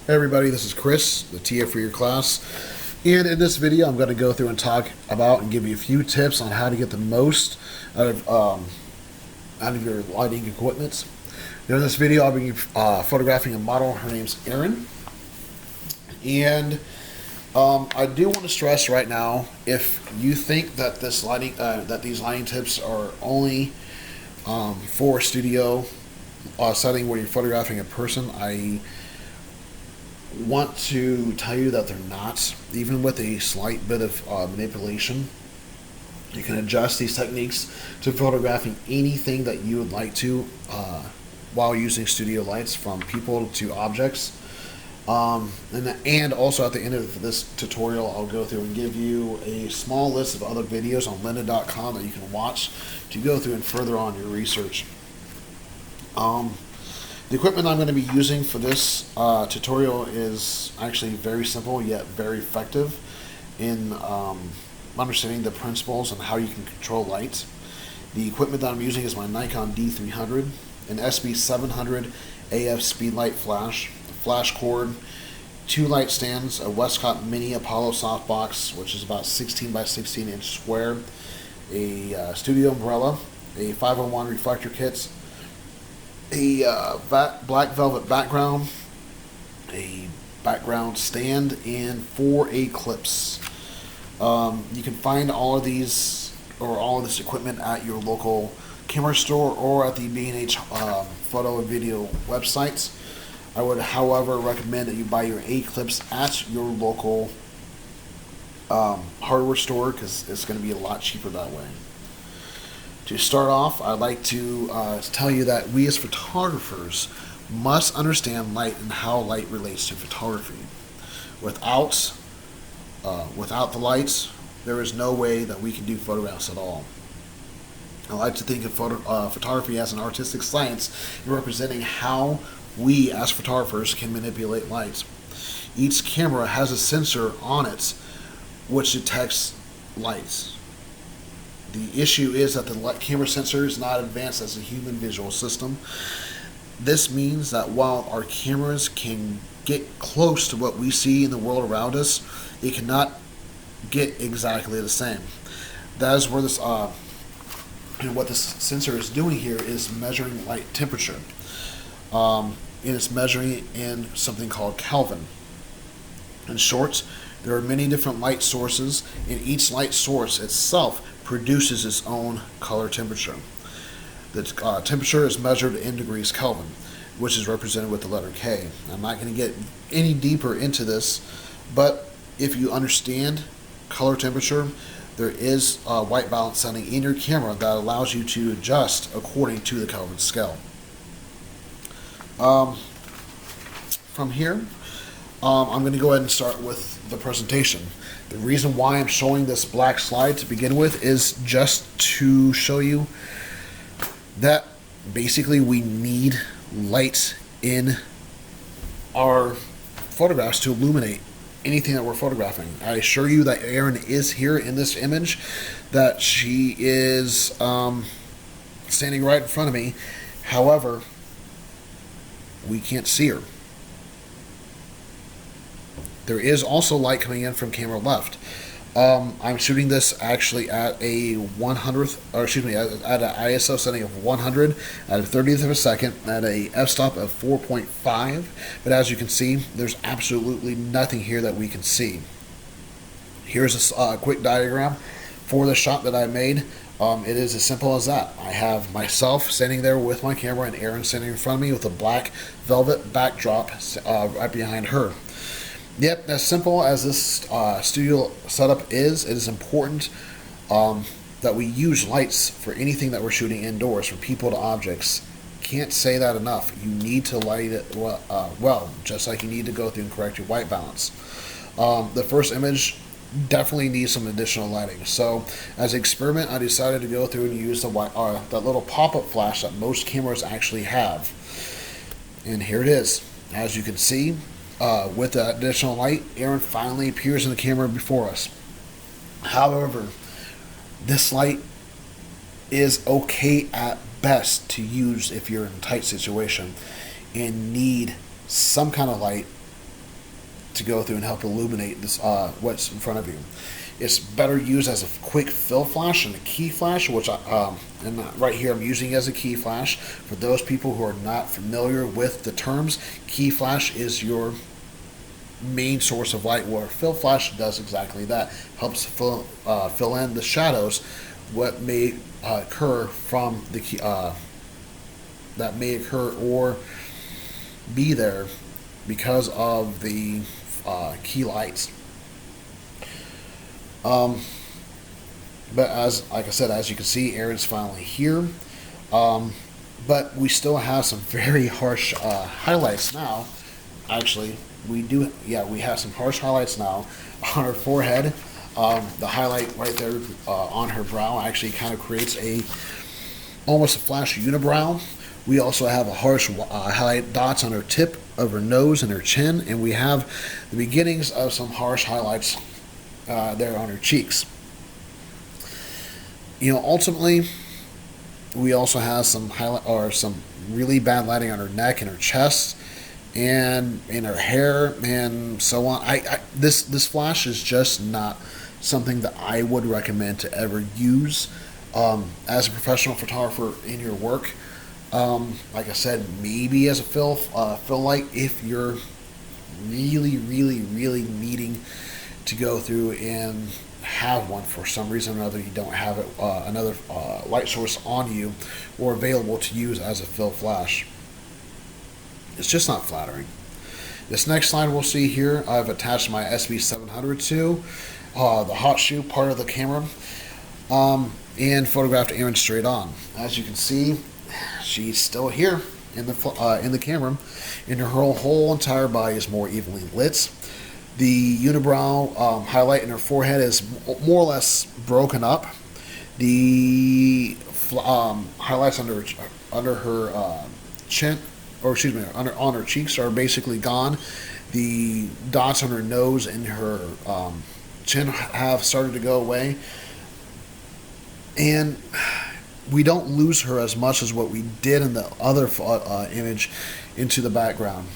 Hey everybody, this is Chris, the TA for your class. And in this video, I'm going to go through and talk about and give you a few tips on how to get the most out of your lighting equipment. Now in this video, I'll be photographing a model. Her name's Erin. And I do want to stress right now, if you think that this lighting, that these lighting tips are only for a studio setting where you're photographing a person, I want to tell you that they're not. Even with a slight bit of manipulation, you can adjust these techniques to photographing anything that you would like to while using studio lights, from people to objects. And also at the end of this tutorial, I'll go through and give you a small list of other videos on lynda.com that you can watch to go through and further on your research. The equipment I'm going to be using for this tutorial is actually very simple yet very effective in understanding the principles and how you can control lights. The equipment that I'm using is my Nikon D300, an SB700 AF Speedlight flash, a flash cord, 2 light stands, a Westcott Mini Apollo softbox, which is about 16 by 16 inch square, a studio umbrella, a 501 reflector kit, a black velvet background, a background stand, and 4 A clips. You can find all of these or all of this equipment at your local camera store or at the B&H photo and video websites. I would, however, recommend that you buy your A clips at your local hardware store, because it's going to be a lot cheaper that way. To start off, I'd like to tell you that we as photographers must understand light and how light relates to photography. Without the lights, there is no way that we can do photographs at all. I like to think of photography as an artistic science in representing how we as photographers can manipulate light. Each camera has a sensor on it which detects lights. The issue is that the camera sensor is not advanced as a human visual system. This means that while our cameras can get close to what we see in the world around us, it cannot get exactly the same. That is where this and what this sensor is doing here is measuring light temperature. And it's measuring it in something called Kelvin. In short, there are many different light sources, and each light source itself produces its own color temperature. The temperature is measured in degrees Kelvin, which is represented with the letter K. I'm not going to get any deeper into this, but if you understand color temperature, there is a white balance setting in your camera that allows you to adjust according to the Kelvin scale. From here, I'm going to go ahead and start with the presentation. The reason why I'm showing this black slide to begin with is just to show you that basically we need light in our photographs to illuminate anything that we're photographing. I assure you that Erin is here in this image, that she is standing right in front of me. However, we can't see her. There is also light coming in from camera left. I'm shooting this actually at a 100th, or excuse me, at an ISO setting of 100 at a 30th of a second at a f-stop of 4.5. But as you can see, there's absolutely nothing here that we can see. Here's a quick diagram for the shot that I made. It is as simple as that. I have myself standing there with my camera and Erin standing in front of me with a black velvet backdrop right behind her. Yep, as simple as this studio setup is, it is important that we use lights for anything that we're shooting indoors, from people to objects. Can't say that enough. You need to light it well, just like you need to go through and correct your white balance. The first image definitely needs some additional lighting. So, as an experiment, I decided to go through and use that little pop-up flash that most cameras actually have. And here it is. As you can see, with the additional light, Erin finally appears in the camera before us. However, this light is okay at best to use if you're in a tight situation and need some kind of light to go through and help illuminate this what's in front of you. It's better used as a quick fill flash than a key flash, which and right here I'm using as a key flash. For those people who are not familiar with the terms, key flash is your main source of light, where fill flash does exactly that. Helps fill in the shadows, what may occur from the key, that may occur or be there because of the key lights. But like I said, as you can see, Aaron's finally here. But we still have some very harsh highlights now. Actually, we have some harsh highlights now on her forehead. The highlight right there on her brow actually kind of creates almost a flash unibrow. We also have a harsh highlight dots on her tip of her nose and her chin, and we have the beginnings of some harsh highlights there on her cheeks. Ultimately, we also have some really bad lighting on her neck and her chest, and in her hair, and so on. This flash is just not something that I would recommend to ever use as a professional photographer in your work. Like I said, maybe as a fill light if you're really, really, really needing to go through and have one for some reason or another. You don't have it, another light source on you or available to use as a fill flash. It's just not flattering. This next slide we'll see here, I've attached my SB700 to the hot shoe part of the camera, and photographed Aaron straight on. As you can see, she's still here in the camera, and her whole entire body is more evenly lit. The unibrow highlight in her forehead is more or less broken up. The highlights under her chin, or excuse me, on her cheeks are basically gone. The dots on her nose and her chin have started to go away, and we don't lose her as much as what we did in the other image into the background.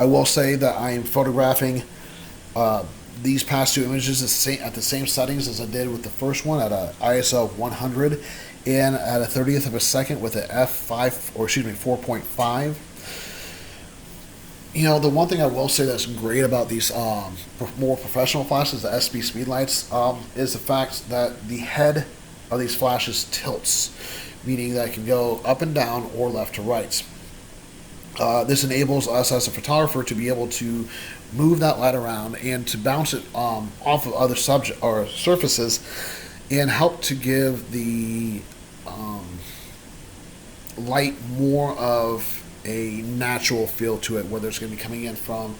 I will say that I am photographing these past two images at the same settings as I did with the first one, at a ISO 100 and at a 30th of a second with a f5, or excuse me, 4.5. The one thing I will say that's great about these more professional flashes, the SB Speedlights, is the fact that the head of these flashes tilts, meaning that it can go up and down or left to right. This enables us as a photographer to be able to move that light around and to bounce it off of other subject or surfaces, and help to give the light more of a natural feel to it, whether it's going to be coming in from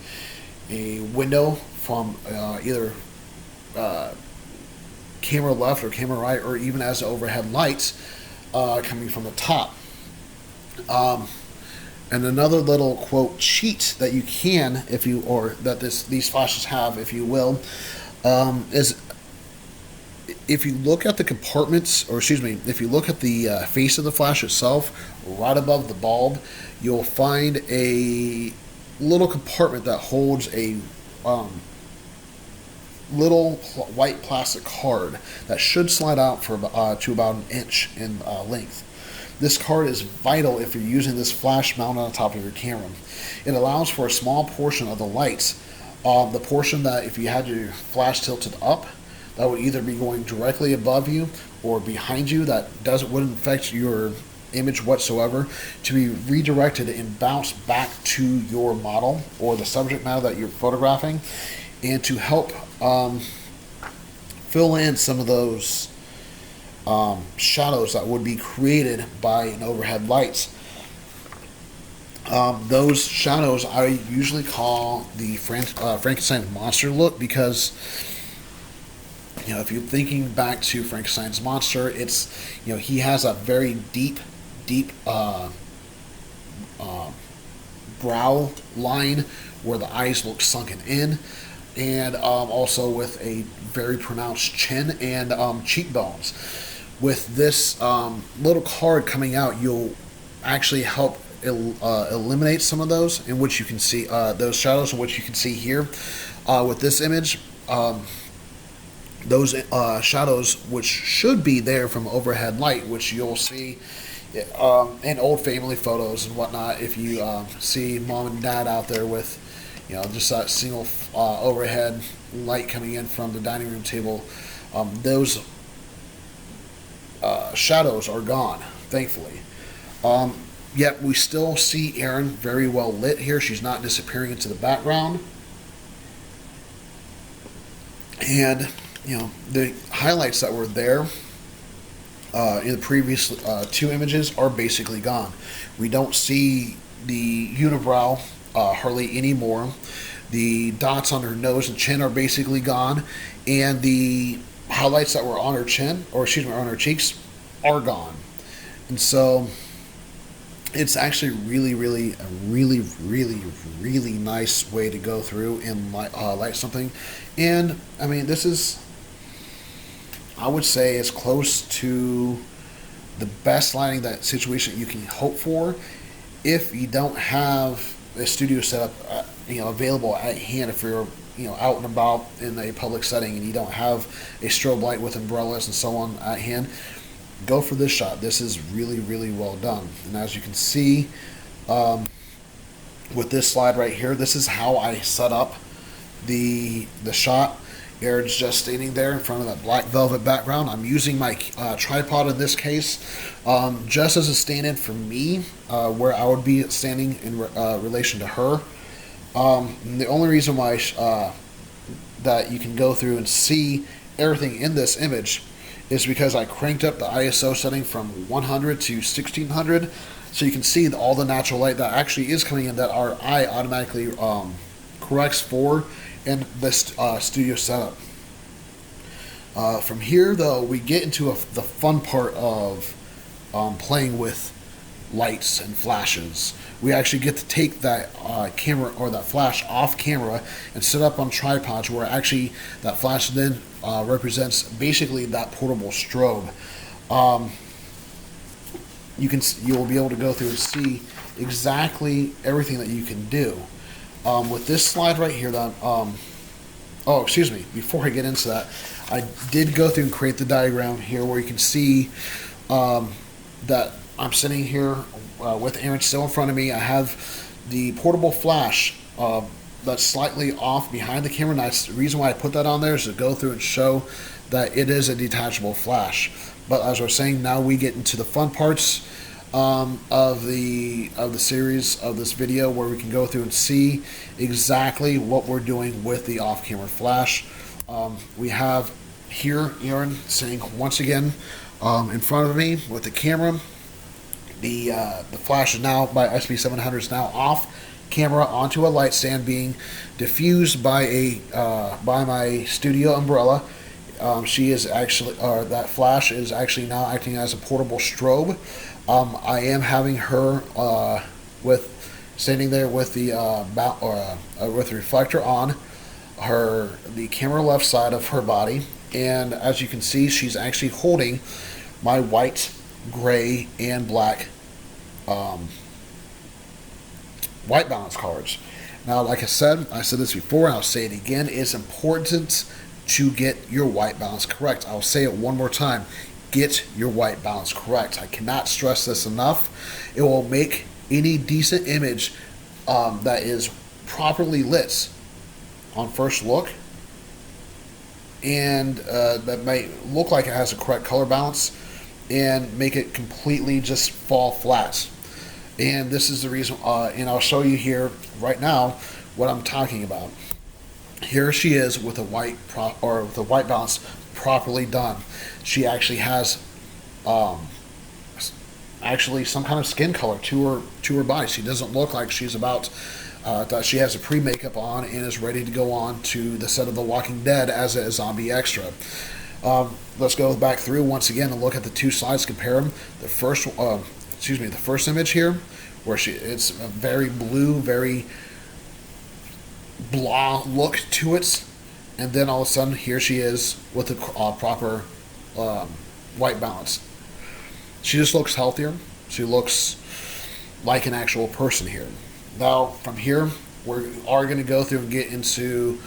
a window, from either camera left or camera right, or even as overhead lights coming from the top. And another little quote cheat that you can, these flashes have, if you will, is if you look at the compartments, or excuse me, if you look at the face of the flash itself, right above the bulb, you'll find a little compartment that holds a little white plastic card that should slide out for to about an inch in length. This card is vital if you're using this flash mounted on top of your camera. It allows for a small portion of the lights, the portion that if you had your flash tilted up, that would either be going directly above you or behind you, that wouldn't affect your image whatsoever, to be redirected and bounced back to your model or the subject matter that you're photographing, and to help fill in some of those shadows that would be created by an overhead lights. Those shadows I usually call the Frankenstein's monster look, because if you're thinking back to Frankenstein's monster, it's he has a very deep brow line where the eyes look sunken in, and also with a very pronounced chin and cheekbones. With this little card coming out, you'll actually help eliminate some of those, in which you can see those shadows, in which you can see here with this image. Those shadows, which should be there from overhead light, which you'll see in old family photos and whatnot. If you see mom and dad out there with, just that single overhead light coming in from the dining room table, those shadows are gone, thankfully. Yet we still see Erin very well lit here. She's not disappearing into the background. And, the highlights that were there in the previous two images are basically gone. We don't see the unibrow hardly anymore. The dots on her nose and chin are basically gone. And the highlights that were on her chin, or excuse me, on her cheeks, are gone. And so it's actually really, really, a really, really, really nice way to go through and light something. And I mean, this is, I would say, as close to the best lighting that situation you can hope for if you don't have a studio setup available at hand. If you're out and about in a public setting and you don't have a strobe light with umbrellas and so on at hand, go for this shot. This is really, really well done. And as you can see with this slide right here, this is how I set up the shot. Erin's just standing there in front of that black velvet background. I'm using my tripod in this case just as a stand-in for me, where I would be standing in relation to her. The only reason why that you can go through and see everything in this image is because I cranked up the ISO setting from 100 to 1600, so you can see all the natural light that actually is coming in that our eye automatically corrects for in this studio setup. From here, though, we get into the fun part of playing with lights and flashes. We actually get to take that camera or that flash off camera and set up on tripods, where actually that flash then represents basically that portable strobe. You'll be able to go through and see exactly everything that you can do. With this slide right here, excuse me, before I get into that, I did go through and create the diagram here where you can see that I'm sitting here with Erin still in front of me. I have the portable flash that's slightly off behind the camera. And that's the reason why I put that on there, is to go through and show that it is a detachable flash. But as I was saying, now we get into the fun parts of the series of this video, where we can go through and see exactly what we're doing with the off-camera flash. We have here Erin sitting once again in front of me with the camera. The flash is now, by SB700, is now off camera onto a light stand, being diffused by my studio umbrella. She is actually, that flash is actually now acting as a portable strobe. I am having her standing there with the with the reflector on the camera left side of her body, and as you can see, she's actually holding my white, gray, and black white balance cards. Now, like I said this before, and I'll say it again, it's important to get your white balance correct. I'll say it one more time. Get your white balance correct. I cannot stress this enough. It will make any decent image that is properly lit on first look, and that might look like it has a correct color balance, and make it completely just fall flat. And this is the reason, and I'll show you here right now what I'm talking about. Here she is with the white balance properly done. She actually has some kind of skin color to her body. She doesn't look like she's about that she has a pre-makeup on and is ready to go on to the set of The Walking Dead as a zombie extra. Let's go back through once again and look at the two slides, compare them. The first image here, where it's a very blue, very blah look to it, and then all of a sudden here she is with the proper white balance. She just looks healthier. She looks like an actual person here. Now, from here, we are going to go through and get into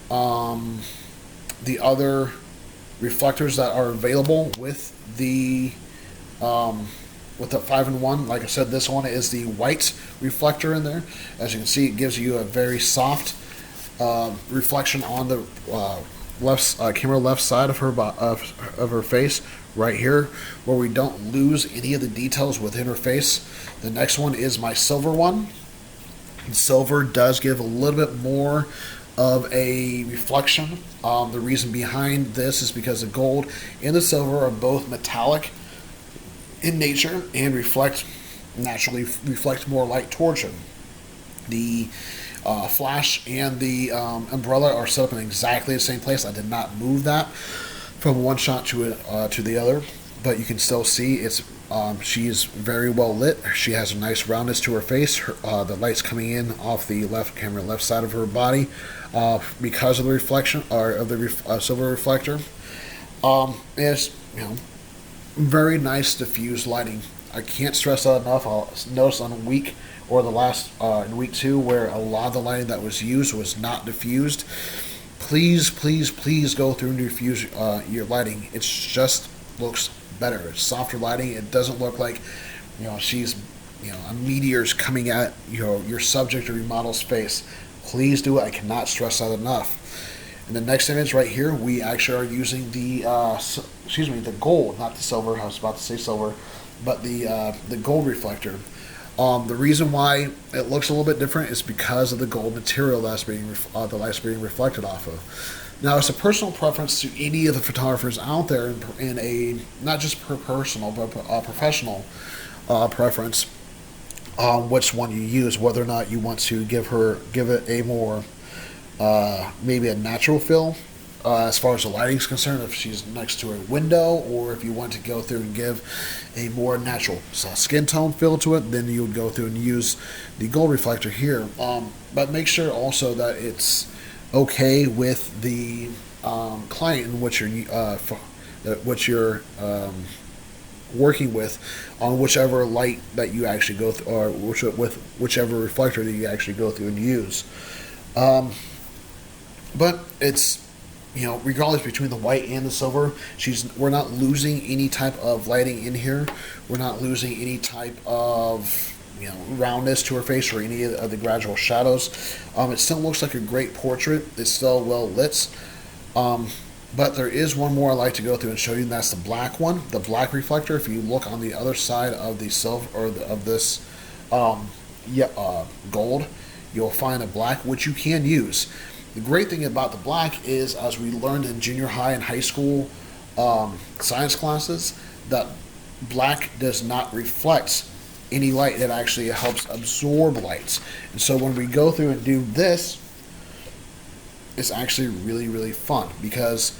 the other reflectors that are available with the 5-in-1. Like I said, this one is the white reflector in there. As you can see, it gives you a very soft reflection on the camera left side of her face, right here, where we don't lose any of the details within her face. The next one is my silver one. And silver does give a little bit more of a reflection. The reason behind this is because the gold and the silver are both metallic in nature and naturally reflect more light towards them. The flash and the umbrella are set up in exactly the same place. I did not move that from one shot to the other, but you can still see she is very well lit. She has a nice roundness to her face. The light's coming in off the left side of her body because of the reflection or of the silver reflector. It's very nice diffused lighting. I can't stress that enough. I'll notice on week or the last in week 2 where a lot of the lighting that was used was not diffused. Please go through and diffuse your lighting. It just looks better. It's softer lighting. It doesn't look like she's a meteor's coming at your subject or your model's face. Please do it. I cannot stress that enough. In the next image right here, we actually are using the gold, not the silver. I was about to say silver, but the gold reflector. The reason why it looks a little bit different is because of the gold material that's the light's being reflected off of. Now, it's a personal preference to any of the photographers out there in a not just personal but professional preference on which one you use, whether or not you want to give it a more maybe a natural feel as far as the lighting is concerned, if she's next to a window, or if you want to go through and give a more natural skin tone feel to it, then you would go through and use the gold reflector here. But make sure also that it's okay with the client in which you're working with on whichever light that you actually go through, or with whichever reflector that you actually go through and use. But it's regardless between the white and the silver, we're not losing any type of lighting in here. We're not losing any type of roundness to her face or any of the gradual shadows. It still looks like a great portrait. It's still well lit. But there is one more I'd like to go through and show you, and that's the black one, the black reflector. If you look on the other side of the silver or of this gold, you'll find a black, which you can use. The great thing about the black is, as we learned in junior high and high school science classes, that black does not reflect any light. It actually helps absorb light. And so when we go through and do this, it's actually really, really fun because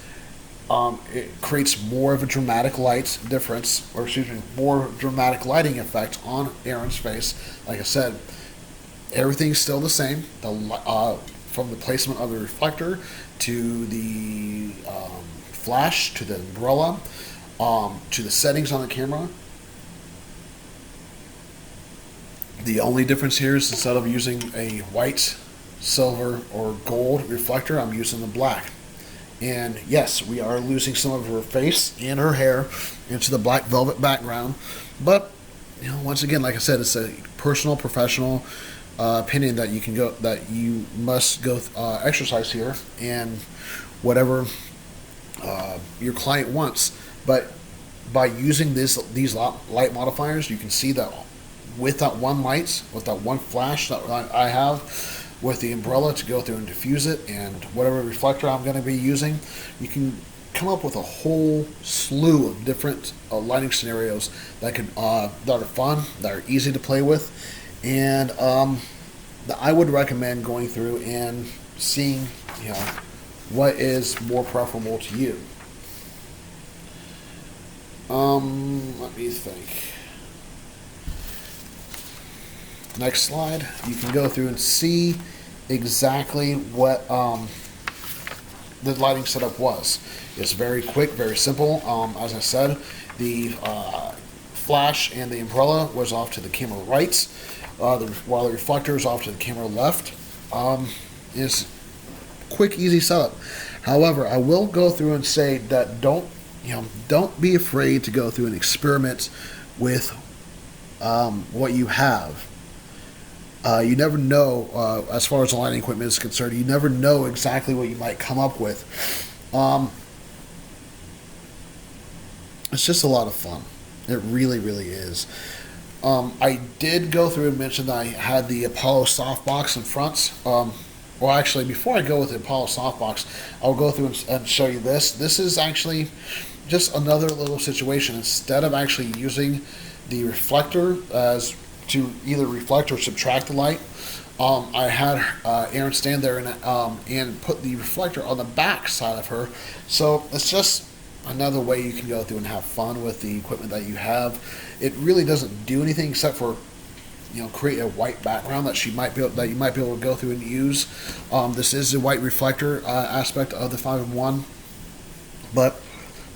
it creates more of a dramatic light difference, or more dramatic lighting effect on Erin's face. Like I said, everything's still the same. From the placement of the reflector to the flash to the umbrella to the settings on the camera. The only difference here is instead of using a white, silver, or gold reflector, I'm using the black. And yes, we are losing some of her face and her hair into the black velvet background. But once again, like I said, it's a personal, professional opinion that you must go exercise here, and whatever your client wants. But by using these light modifiers, you can see that with that one light, with that one flash that I have, with the umbrella to go through and diffuse it, and whatever reflector I'm going to be using, you can come up with a whole slew of different lighting scenarios that are fun, that are easy to play with. And I would recommend going through and seeing, what is more preferable to you. Let me think. Next slide. You can go through and see exactly what the lighting setup was. It's very quick, very simple. As I said, the flash and the umbrella was off to the camera right, while the reflector is off to the camera left. It's quick, easy setup. However, I will go through and say that don't be afraid to go through and experiment with what you have. You never know, as far as the lighting equipment is concerned, you never know exactly what you might come up with. It's just a lot of fun. It really, really is. I did go through and mention that I had the Apollo softbox in front. Well, actually, before I go with the Apollo softbox, I'll go through and show you this. This is actually just another little situation. Instead of actually using the reflector as to either reflect or subtract the light, I had Erin stand there and put the reflector on the back side of her. So it's just another way you can go through and have fun with the equipment that you have. It really doesn't do anything except for create a white background that you might be able to go through and use. This is a white reflector aspect of the 5-in-1, but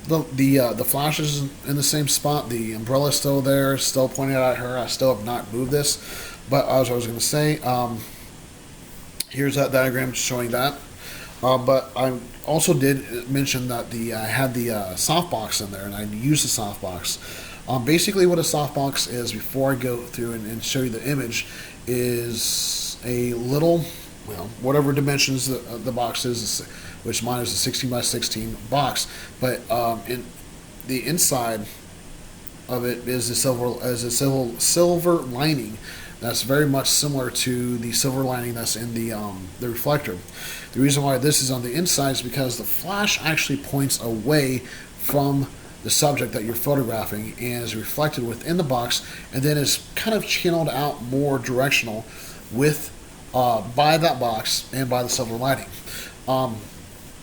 the flash is in the same spot. The umbrella is still there, still pointing at her. I still have not moved this, but as I was going to say, here's that diagram showing that. But I also did mention that I had the softbox in there, and I used the softbox. Basically, what a softbox is, before I go through and show you the image, is a little, whatever dimensions the box is, which mine is a 16 by 16 box, but in the inside of it is a silver lining that's very much similar to the silver lining that's in the reflector. The reason why this is on the inside is because the flash actually points away from the subject that you're photographing and is reflected within the box, and then is kind of channeled out more directional by that box and by the silver lining.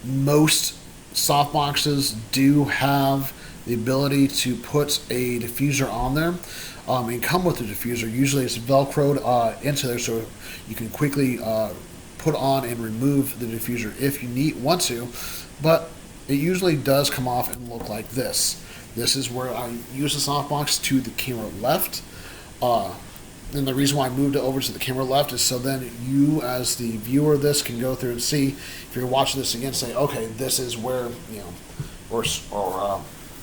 Most softboxes do have the ability to put a diffuser on there, and come with the diffuser. Usually it's velcroed into there, so you can quickly put on and remove the diffuser if you want to, but it usually does come off and look like this. This is where I use the softbox to the camera left. And the reason why I moved it over to the camera left is so then you, as the viewer of this, can go through and see, if you're watching this again, say, okay, this is where, or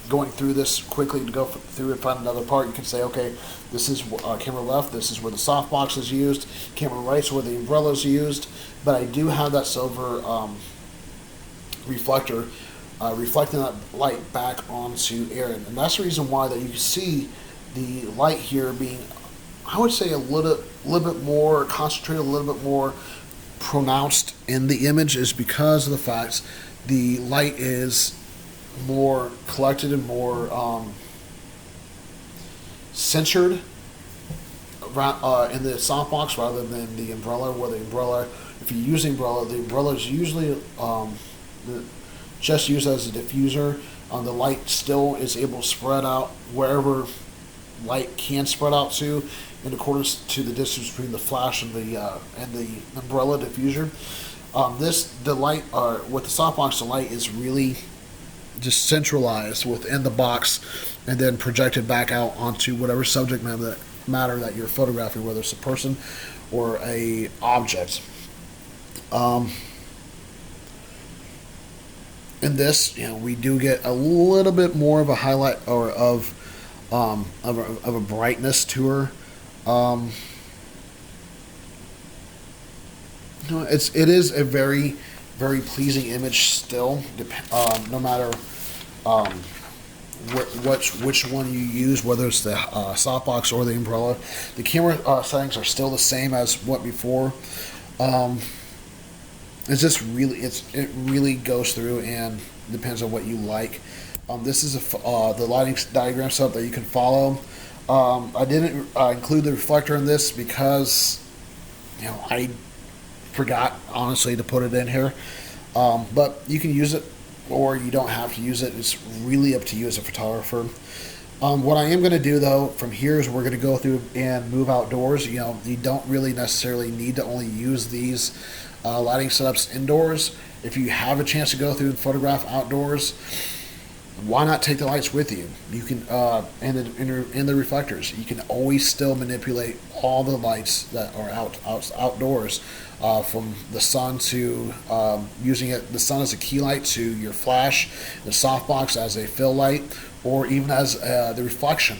going through this quickly to go through and find another part, you can say, okay, this is camera left, this is where the softbox is used, camera right is where the umbrella is used, but I do have that silver reflector reflecting that light back onto Erin, and that's the reason why that you can see the light here being, I would say, a little bit more concentrated, a little bit more pronounced in the image, is because of the fact the light is more collected and more centered in the softbox rather than the umbrella. Where the umbrella, if you use the umbrella is usually just used as a diffuser. The light still is able to spread out wherever light can spread out to, in accordance to the distance between the flash and the umbrella diffuser. The light with the softbox, the light is really just centralized within the box and then projected back out onto whatever subject matter that you're photographing, whether it's a person or a object. In this, we do get a little bit more of a highlight or of a brightness to her. It is a very, very pleasing image still, no matter which one you use, whether it's the softbox or the umbrella. The camera settings are still the same as what before. It's just really, it really goes through and depends on what you like. This is the lighting diagram setup that you can follow. I didn't include the reflector in this because I forgot, honestly, to put it in here. But you can use it or you don't have to use it. It's really up to you as a photographer. What I am going to do, though, from here is we're going to go through and move outdoors. You don't really necessarily need to only use these lighting setups indoors. If you have a chance to go through and photograph outdoors, Why not take the lights with you? You can and the reflectors. You can always still manipulate all the lights that are outdoors, from the sun to using the sun as a key light, to your flash, the softbox as a fill light, or even as the reflection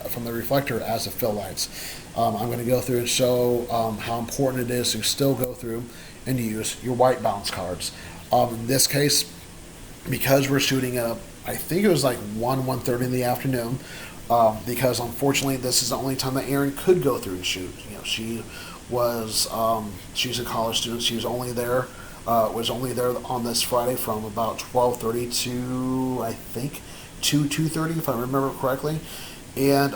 from the reflector as a fill lights. I'm going to go through and show how important it is to still go through and use your white balance cards. In this case, because we're shooting I think it was like 1:30 in the afternoon, because unfortunately this is the only time that Erin could go through and shoot. She's a college student. She was only there on this Friday from about 12:30 to, I think, 2:30, if I remember correctly. And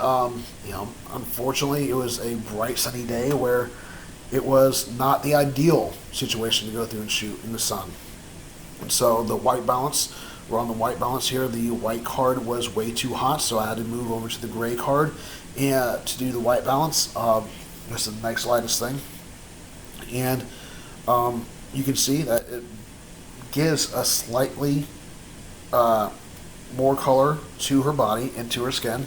unfortunately, it was a bright sunny day where it was not the ideal situation to go through and shoot in the sun. And so we're on the white balance here. The white card was way too hot, so I had to move over to the gray card and to do the white balance. This is the next lightest thing. And you can see that it gives a slightly more color to her body and to her skin.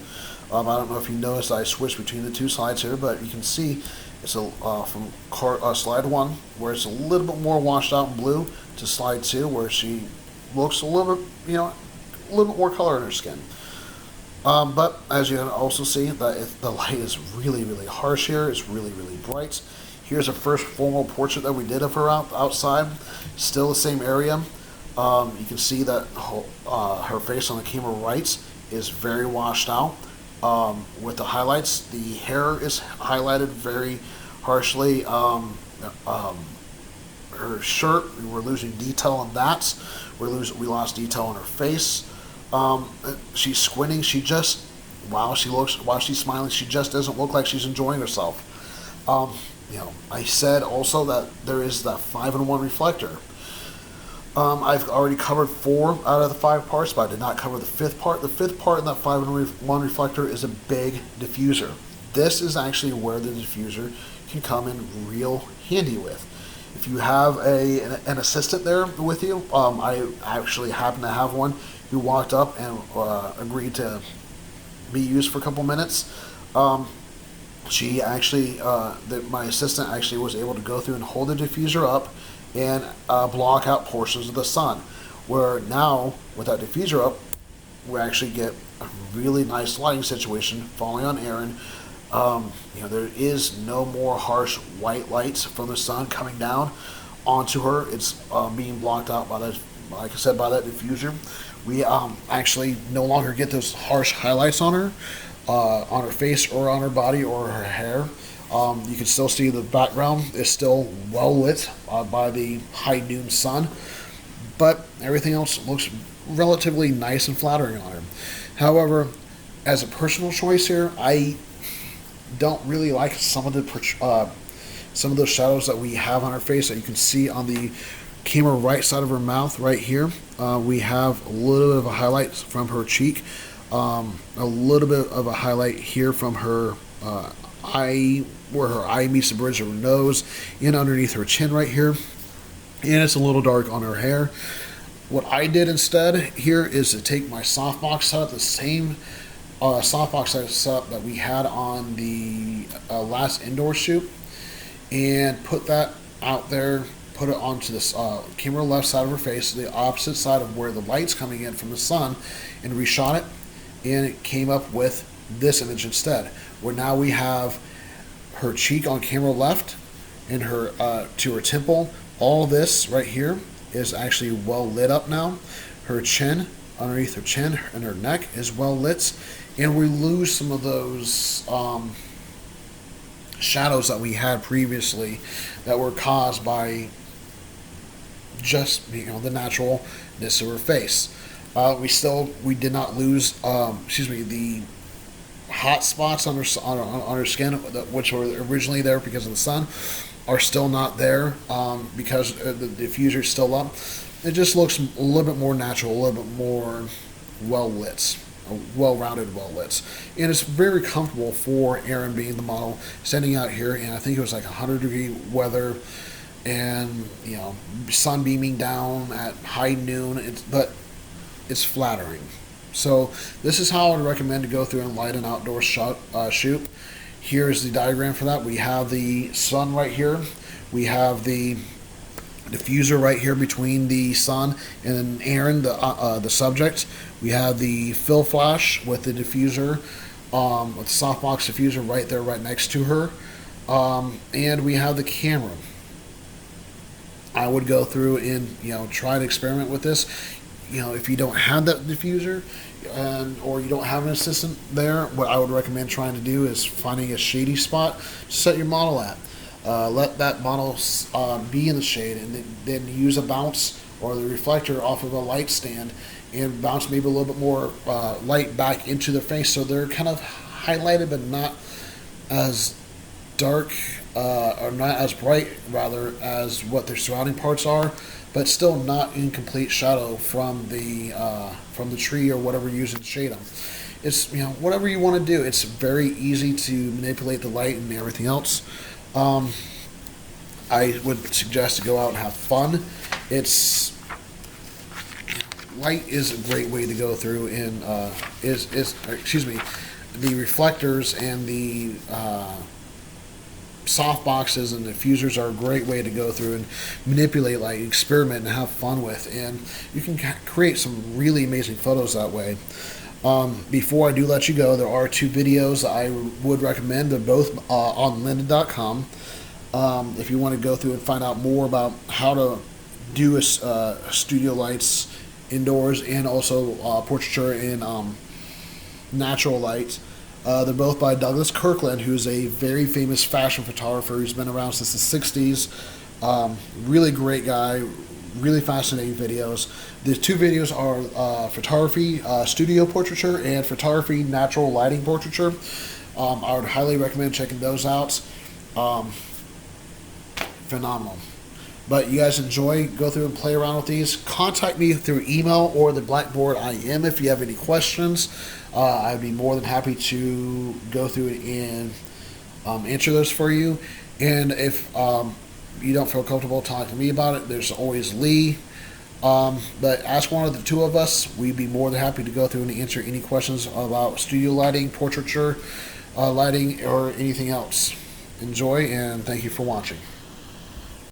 I don't know if you noticed I switched between the two slides here, but you can see it's from slide 1, where it's a little bit more washed out in blue, to slide 2, where she looks a little bit, a little bit more color in her skin. But as you can also see, that the light is really, really harsh here. It's really, really bright. Here's a first formal portrait that we did of her outside. Still the same area. You can see that her face on the camera right is very washed out. With the highlights, the hair is highlighted very harshly. Her shirt, we're losing detail on that. We lost detail on her face. She's squinting. While she's smiling, she just doesn't look like she's enjoying herself. I said also that there is that 5-in-1 reflector. I've already covered 4 out of the 5 parts, but I did not cover the 5th part. The 5th part in that 5-in-1 reflector is a big diffuser. This is actually where the diffuser can come in real handy with. If you have an assistant there with you, I actually happen to have one who walked up and agreed to be used for a couple minutes. My assistant actually was able to go through and hold the diffuser up and block out portions of the sun. Where now, with that diffuser up, we actually get a really nice lighting situation falling on Erin. There is no more harsh white lights from the sun coming down onto her. It's being blocked out by that, like I said, by that diffuser. We actually no longer get those harsh highlights on her face or on her body or her hair. You can still see the background is still well lit by the high noon sun, but everything else looks relatively nice and flattering on her. However, as a personal choice here, I don't really like some of those shadows that we have on her face that you can see on the camera right side of her mouth right here. We have a little bit of a highlight from her cheek, a little bit of a highlight here from her eye, where her eye meets the bridge of her nose, and underneath her chin right here, and it's a little dark on her hair. What I did instead here is to take my softbox setup, the same softbox setup that we had on the last indoor shoot, and put that out there, put it onto this camera left side of her face, the opposite side of where the light's coming in from the sun, and reshot it, and it came up with this image instead, where now we have her cheek on camera left and her to her temple. All this right here is actually well lit up now. Her chin, underneath her chin and her neck is well lit, and we lose some of those shadows that we had previously that were caused by just the naturalness of her face. We did not lose the hot spots on her skin, which were originally there because of the sun, are still not there because the diffuser is still up. It just looks a little bit more natural, a little bit more well lit, well-rounded, well lit, and it's very comfortable for Erin, being the model, standing out here. And I think it was like 100-degree weather, and sun beaming down at high noon. But it's flattering. So this is how I would recommend to go through and light an outdoor shoot. Here is the diagram for that. We have the sun right here. We have the diffuser right here between the sun and Aaron, the subject. We have the fill flash with the diffuser, with the softbox diffuser right there, right next to her, and we have the camera. I would go through and try to experiment with this. If you don't have that diffuser, or you don't have an assistant there, what I would recommend trying to do is finding a shady spot to set your model at. Let that model be in the shade, and then use a bounce or the reflector off of a light stand and bounce maybe a little bit more light back into their face, so they're kind of highlighted but not as dark, or not as bright rather, as what their surrounding parts are, but still not in complete shadow from the tree or whatever you're using to shade them. It's whatever you want to do. It's very easy to manipulate the light and everything else. I would suggest to go out and have fun. Light is a great way to go through, and the reflectors and the soft boxes and diffusers are a great way to go through and manipulate light, experiment, and have fun with, and you can create some really amazing photos that way. Before I do let you go, there are 2 videos I would recommend. They're both on lynda.com. If you want to go through and find out more about how to do studio lights indoors, and also portraiture in natural light. They're both by Douglas Kirkland, who's a very famous fashion photographer who's been around since the 60s. Really great guy, really fascinating videos. The 2 videos are photography, studio portraiture, and photography, natural lighting portraiture. I would highly recommend checking those out. Phenomenal. But you guys enjoy, go through and play around with these. Contact me through email or the Blackboard IM if you have any questions. I'd be more than happy to go through and answer those for you. And if you don't feel comfortable talking to me about it, there's always Lee. But ask one of the 2 of us. We'd be more than happy to go through and answer any questions about studio lighting, portraiture lighting, or anything else. Enjoy, and thank you for watching.